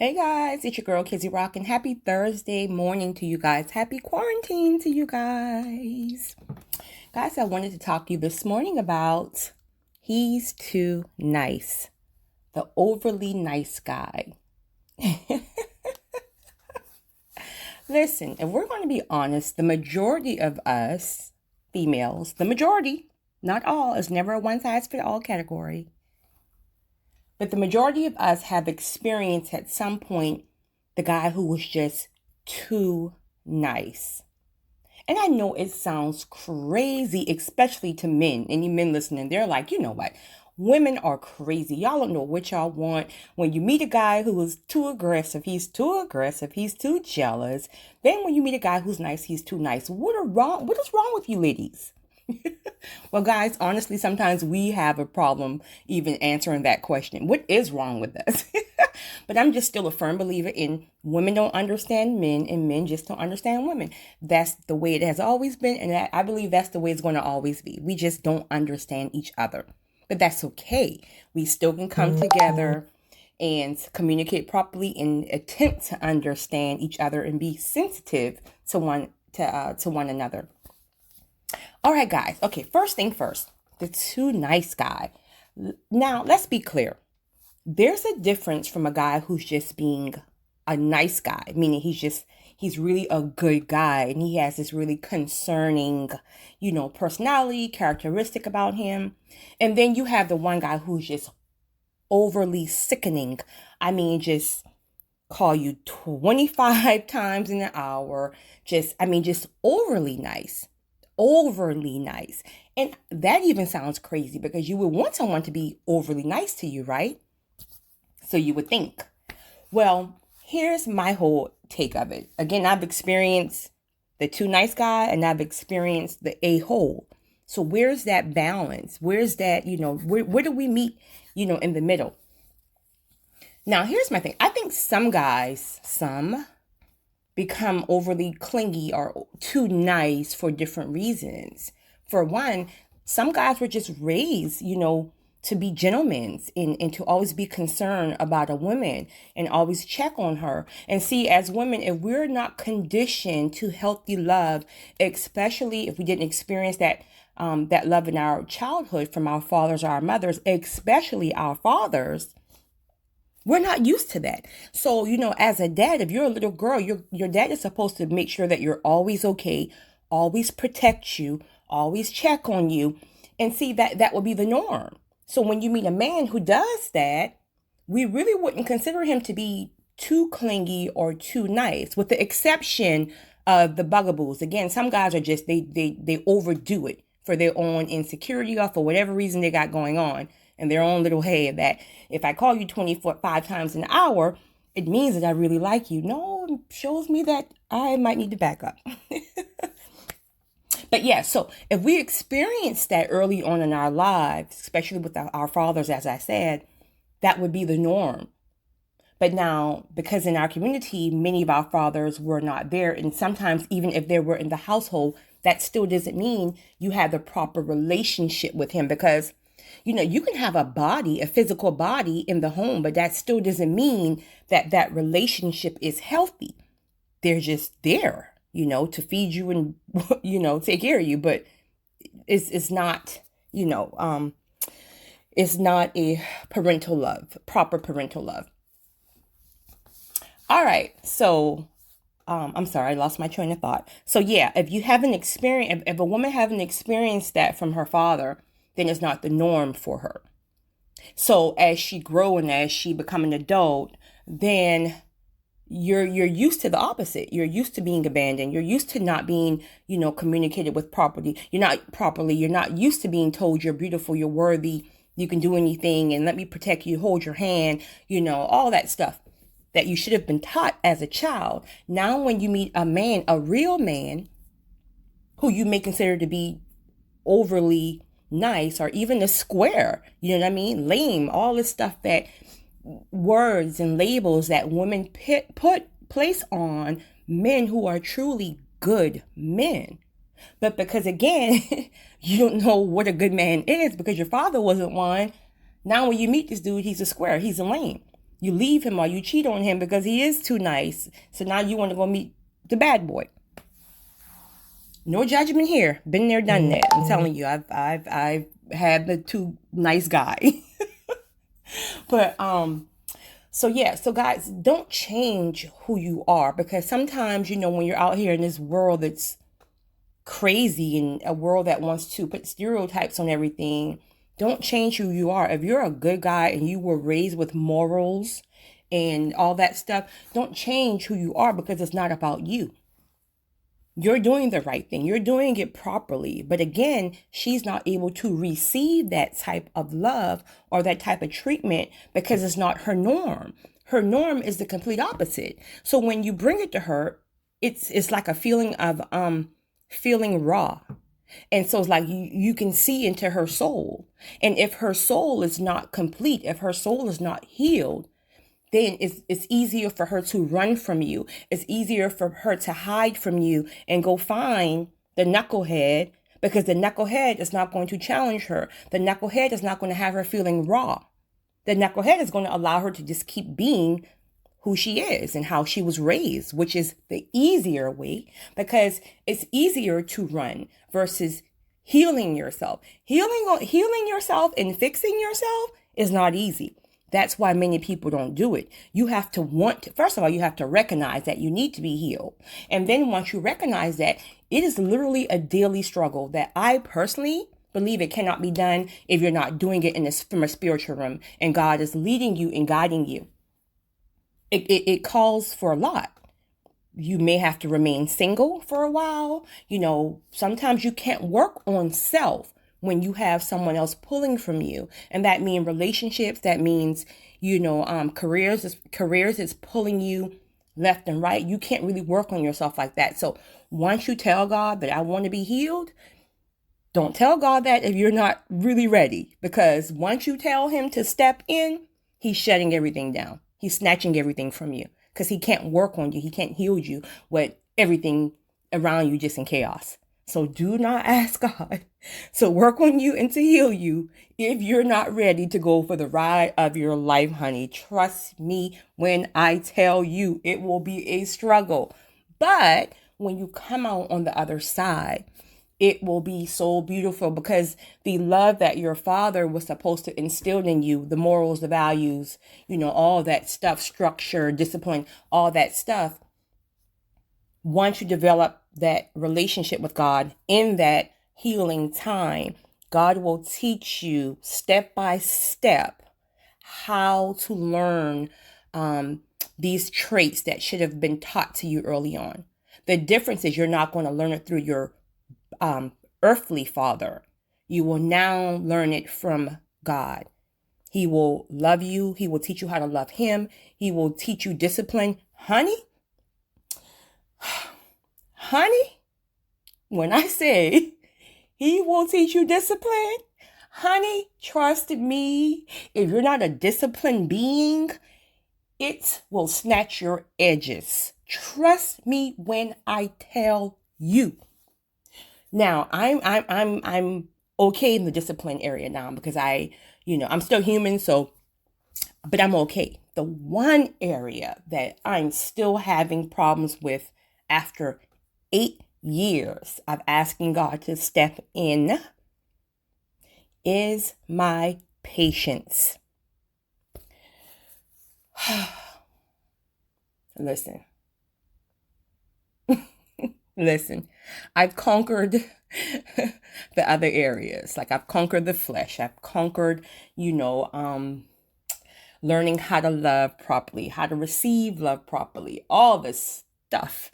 Hey guys, it's your girl Kizzy Rock, and happy Thursday morning to you guys. Happy quarantine to you guys. Guys, I wanted to talk to you this morning about He's Too Nice, the overly nice guy. Listen, if we're going to be honest, the majority of us females, the majority, not all, it's never a one size fit all category, but the majority of us have experienced at some point the guy who was just too nice. And I know it sounds crazy, especially to men. Any men listening, they're like, you know what? Women are crazy. Y'all don't know what y'all want. When you meet a guy who is too aggressive, he's too jealous. Then when you meet a guy who's nice, he's too nice. What is wrong with you ladies? Well, guys, honestly, sometimes we have a problem even answering that question. What is wrong with us? But I'm just still a firm believer in women don't understand men and men just don't understand women. That's the way it has always been. And I believe that's the way it's going to always be. We just don't understand each other. But that's okay. We still can come together and communicate properly and attempt to understand each other and be sensitive to one another. All right, guys. Okay, first thing first, the too nice guy. Now, let's be clear. There's a difference from a guy who's just being a nice guy, meaning he's really a good guy and he has this really concerning, personality, characteristic about him. And then you have the one guy who's just overly sickening. I mean, just call you 25 times in an hour. Just overly nice. Overly nice. And that even sounds crazy because you would want someone to be overly nice to you, right? So you would think. Well, here's my whole take of it. Again, I've experienced the too nice guy and I've experienced the a-hole. So where's that balance? Where's that, where do we meet, in the middle? Now, here's my thing. I think some become overly clingy or too nice for different reasons. For one, some guys were just raised, to be gentlemen and to always be concerned about a woman and always check on her. And see, as women, if we're not conditioned to healthy love, especially if we didn't experience that love in our childhood from our fathers or our mothers, especially our fathers, we're not used to that. So, as a dad, if you're a little girl, your dad is supposed to make sure that you're always okay, always protect you, always check on you. And see, that will be the norm. So when you meet a man who does that, we really wouldn't consider him to be too clingy or too nice, with the exception of the bugaboos. Again, some guys are just, they overdo it for their own insecurity or for whatever reason they got going on in their own little head, that if I call you 25 times an hour, it means that I really like you. No, it shows me that I might need to back up. But yeah, so if we experience that early on in our lives, especially with our fathers, as I said, that would be the norm. But now, because in our community, many of our fathers were not there, and sometimes even if they were in the household, that still doesn't mean you have the proper relationship with him, because you can have a physical body in the home, but that still doesn't mean that relationship is healthy. They're just there, to feed you and, take care of you. But it's not, it's not a proper parental love. All right. So, I'm sorry, I lost my train of thought. So yeah, if you haven't experienced, if a woman haven't experienced that from her father, then it's not the norm for her. So as she grow and as she become an adult, then you're used to the opposite. You're used to being abandoned. You're used to not being, communicated with properly. You're not used to being told you're beautiful, you're worthy, you can do anything, and let me protect you, hold your hand, all that stuff that you should have been taught as a child. Now when you meet a man, a real man, who you may consider to be overly nice or even a square, lame, all this stuff, that words and labels that women place on men who are truly good men. But because again, you don't know what a good man is because your father wasn't one. Now when you meet this dude, he's a square, he's a lame. You leave him or you cheat on him because he is too nice. So now you want to go meet the bad boy. No judgment here. Been there, done that. I'm telling you, I've had the too nice guy. But so yeah, so guys, don't change who you are, because sometimes, when you're out here in this world that's crazy and a world that wants to put stereotypes on everything, don't change who you are. If you're a good guy and you were raised with morals and all that stuff, don't change who you are, because it's not about you. You're doing the right thing. You're doing it properly. But again, she's not able to receive that type of love or that type of treatment because it's not her norm. Her norm is the complete opposite. So when you bring it to her, it's like a feeling of feeling raw. And so it's like you can see into her soul. And if her soul is not complete, if her soul is not healed, then it's easier for her to run from you. It's easier for her to hide from you and go find the knucklehead, because the knucklehead is not going to challenge her. The knucklehead is not going to have her feeling raw. The knucklehead is going to allow her to just keep being who she is and how she was raised, which is the easier way, because it's easier to run versus healing yourself. Healing yourself and fixing yourself is not easy. That's why many people don't do it. You have to first of all, you have to recognize that you need to be healed. And then once you recognize that, it is literally a daily struggle that I personally believe it cannot be done if you're not doing it from a spiritual realm and God is leading you and guiding you. It calls for a lot. You may have to remain single for a while. Sometimes you can't work on self when you have someone else pulling from you. And that means relationships, that means, careers is pulling you left and right. You can't really work on yourself like that. So once you tell God that I want to be healed, don't tell God that if you're not really ready, because once you tell him to step in, he's shutting everything down. He's snatching everything from you because he can't work on you. He can't heal you with everything around you just in chaos. So do not ask God to work on you and to heal you if you're not ready to go for the ride of your life, honey. Trust me when I tell you it will be a struggle. But when you come out on the other side, it will be so beautiful, because the love that your father was supposed to instill in you, the morals, the values, all that stuff, structure, discipline, all that stuff. Once you develop that relationship with God in that healing time, God will teach you step by step how to learn these traits that should have been taught to you early on. The difference is you're not going to learn it through your earthly father. You will now learn it from God. He will love you. He will teach you how to love him. He will teach you discipline. Honey, when I say he will teach you discipline, honey, trust me, if you're not a disciplined being, it will snatch your edges. Trust me when I tell you. Now, I'm okay in the discipline area now, because I'm still human, but I'm okay. The one area that I'm still having problems with after 8 years of asking God to step in is my patience. Listen, I've conquered the other areas. Like I've conquered the flesh. I've conquered, learning how to love properly, how to receive love properly, all this stuff.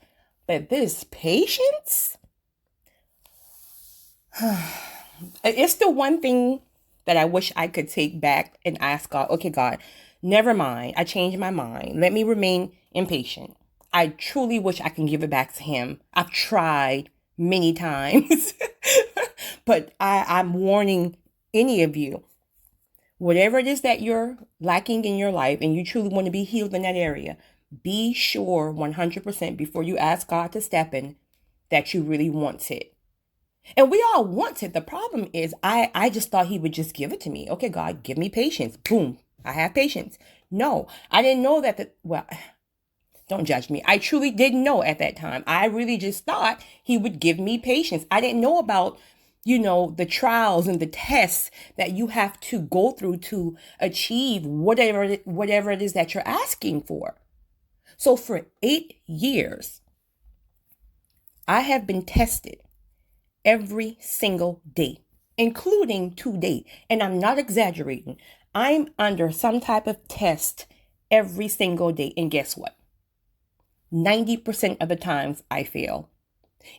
But this patience, it's the one thing that I wish I could take back and ask God, okay, God, never mind. I changed my mind. Let me remain impatient. I truly wish I can give it back to him. I've tried many times, but I'm warning any of you, whatever it is that you're lacking in your life and you truly want to be healed in that area, be sure 100% before you ask God to step in that you really want it. And we all want it. The problem is I just thought he would just give it to me. Okay, God, give me patience. Boom. I have patience. No, I didn't know that. Well, don't judge me. I truly didn't know at that time. I really just thought he would give me patience. I didn't know about, the trials and the tests that you have to go through to achieve whatever it is that you're asking for. So for 8 years, I have been tested every single day, including today. And I'm not exaggerating. I'm under some type of test every single day. And guess what? 90% of the times I fail.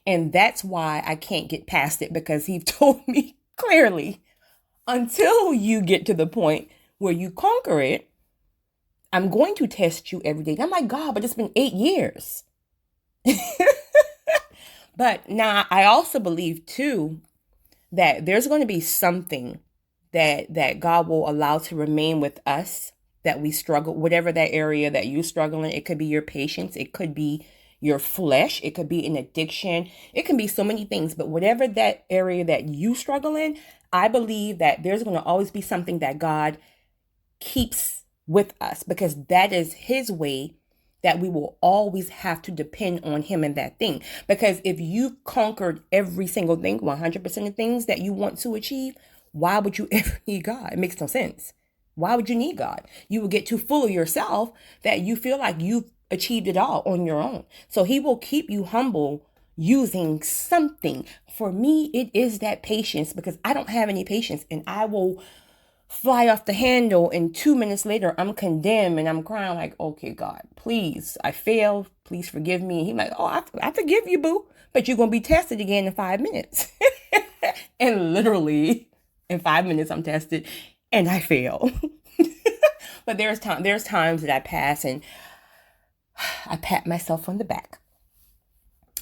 And that's why I can't get past it, because he told me clearly, until you get to the point where you conquer it, I'm going to test you every day. And I'm like, God, but it's been 8 years. But now I also believe too that there's going to be something that God will allow to remain with us, that we struggle, whatever that area that you struggle in. It could be your patience. It could be your flesh. It could be an addiction. It can be so many things, but whatever that area that you struggle in, I believe that there's going to always be something that God keeps with us, because that is his way, that we will always have to depend on him in that thing. Because if you've conquered every single thing, 100% of things that you want to achieve, why would you ever need God? It makes no sense. Why would you need God? You will get too full of yourself that you feel like you've achieved it all on your own. So he will keep you humble using something. For me, it is that patience, because I don't have any patience, and I will fly off the handle, and 2 minutes later I'm condemned and I'm crying like, okay, God, please, I failed, please forgive me. And he's like, oh, I forgive you, boo, but you're going to be tested again in 5 minutes. And literally in 5 minutes I'm tested and I fail. But there's times that I pass and I pat myself on the back.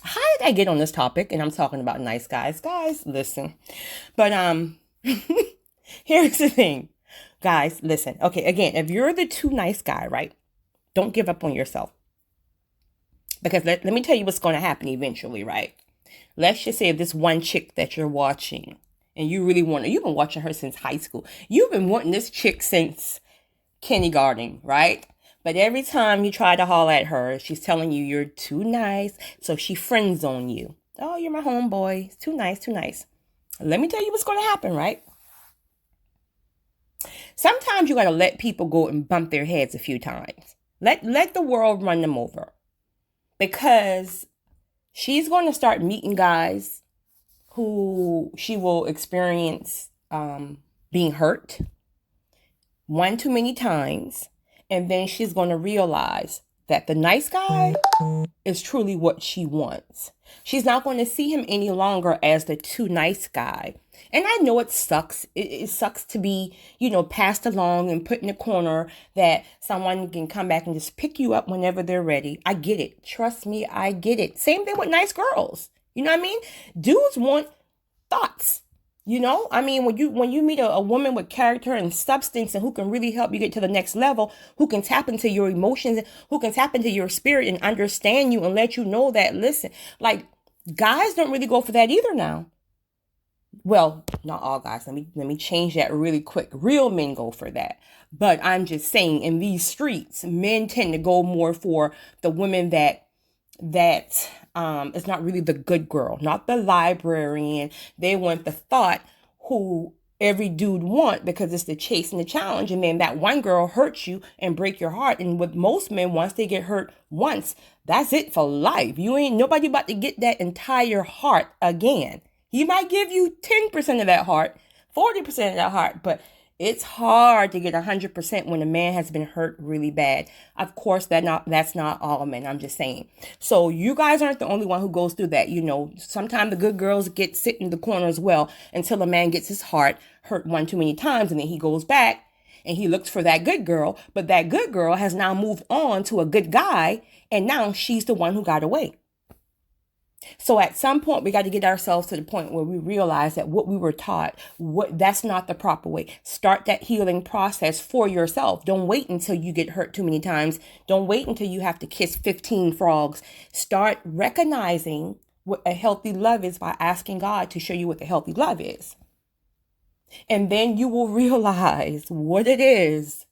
How did I get on this topic? And I'm talking about nice guys. Guys, listen. But here's the thing. Guys, listen. Okay, again, if you're the too nice guy, right? Don't give up on yourself. Because let me tell you what's going to happen eventually, right? Let's just say if this one chick that you're watching, and you really want her, you've been watching her since high school. You've been wanting this chick since kindergarten, right? But every time you try to holler at her, she's telling you you're too nice. So she friends on you. Oh, you're my homeboy. It's too nice, too nice. Let me tell you what's going to happen, right? Sometimes you got to let people go and bump their heads a few times. Let the world run them over. Because she's going to start meeting guys who she will experience being hurt one too many times. And then she's going to realize that the nice guy is truly what she wants. She's not going to see him any longer as the too nice guy. And I know it sucks. It sucks to be, passed along and put in a corner, that someone can come back and just pick you up whenever they're ready. I get it. Trust me, I get it. Same thing with nice girls. You know what I mean? Dudes want thoughts. When you meet a woman with character and substance, and who can really help you get to the next level, who can tap into your emotions, who can tap into your spirit and understand you and let you know that, listen, like, guys don't really go for that either now. Well, not all guys. Let me change that really quick. Real men go for that. But I'm just saying, in these streets, men tend to go more for the women that is not really the good girl, not the librarian. They want the thought who every dude want, because it's the chase and the challenge. And then that one girl hurts you and break your heart. And with most men, once they get hurt once, that's it for life. You ain't nobody about to get that entire heart again. He might give you 10% of that heart, 40% of that heart, but it's hard to get 100% when a man has been hurt really bad. Of course, that's not all men. I'm just saying. So you guys aren't the only one who goes through that. Sometimes the good girls get sit in the corner as well, until a man gets his heart hurt one too many times, and then he goes back and he looks for that good girl. But that good girl has now moved on to a good guy, and now she's the one who got away. So at some point, we got to get ourselves to the point where we realize that what we were taught, that's not the proper way. Start that healing process for yourself. Don't wait until you get hurt too many times. Don't wait until you have to kiss 15 frogs. Start recognizing what a healthy love is by asking God to show you what the healthy love is. And then you will realize what it is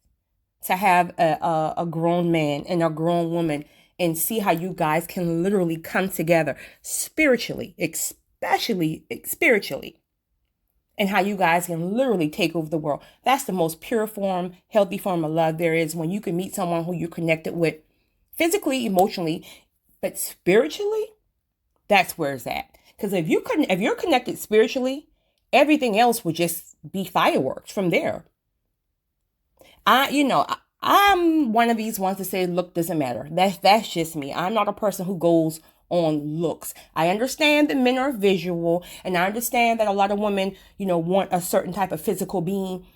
to have a grown man and a grown woman and see how you guys can literally come together spiritually, especially spiritually, and how you guys can literally take over the world. That's the most pure form, healthy form of love there is, when you can meet someone who you're connected with physically, emotionally, but spiritually. That's where it's at. Because if you're connected spiritually, everything else would just be fireworks from there. I'm one of these ones to say look doesn't matter. That's just me. I'm not a person who goes on looks. I understand that men are visual, and I understand that a lot of women, want a certain type of physical being.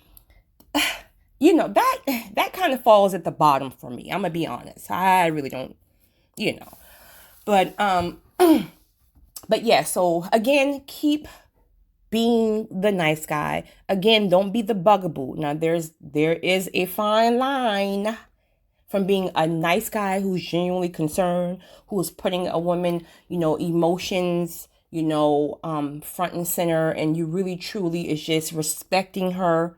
That kind of falls at the bottom for me. I'm gonna be honest. I really don't, but but yeah. So again, keep being the nice guy. Again, don't be the bugaboo. Now there is a fine line from being a nice guy who's genuinely concerned, who is putting a woman, emotions, front and center, and you really truly is just respecting her,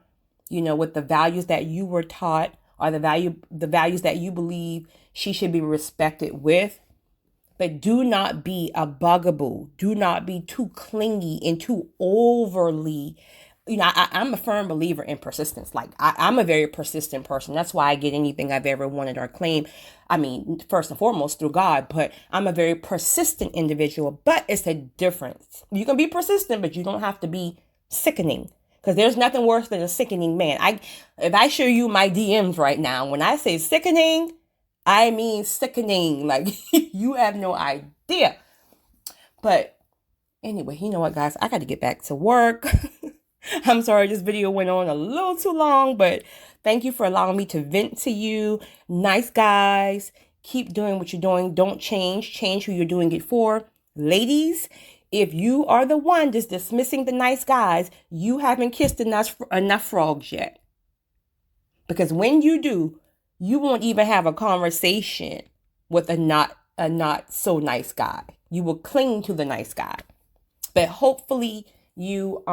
with the values that you were taught, or the values that you believe she should be respected with. But do not be a bugaboo. Do not be too clingy and too overly. I'm a firm believer in persistence. Like, I'm a very persistent person. That's why I get anything I've ever wanted or claimed. I mean, first and foremost, through God. But I'm a very persistent individual. But it's a difference. You can be persistent, but you don't have to be sickening. Because there's nothing worse than a sickening man. If I show you my DMs right now, when I say sickening, I mean sickening. Like, you have no idea. But anyway, you know what, guys? I got to get back to work. I'm sorry this video went on a little too long, but thank you for allowing me to vent to you. Nice guys, keep doing what you're doing. Don't change. Change who you're doing it for. Ladies, if you are the one just dismissing the nice guys, you haven't kissed enough frogs yet. Because when you do, you won't even have a conversation with a not so nice guy. You will cling to the nice guy. But hopefully you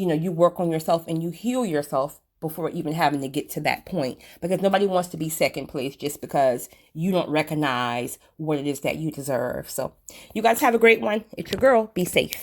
you work on yourself and you heal yourself before even having to get to that point. Because nobody wants to be second place just because you don't recognize what it is that you deserve. So you guys have a great one. It's your girl. Be safe.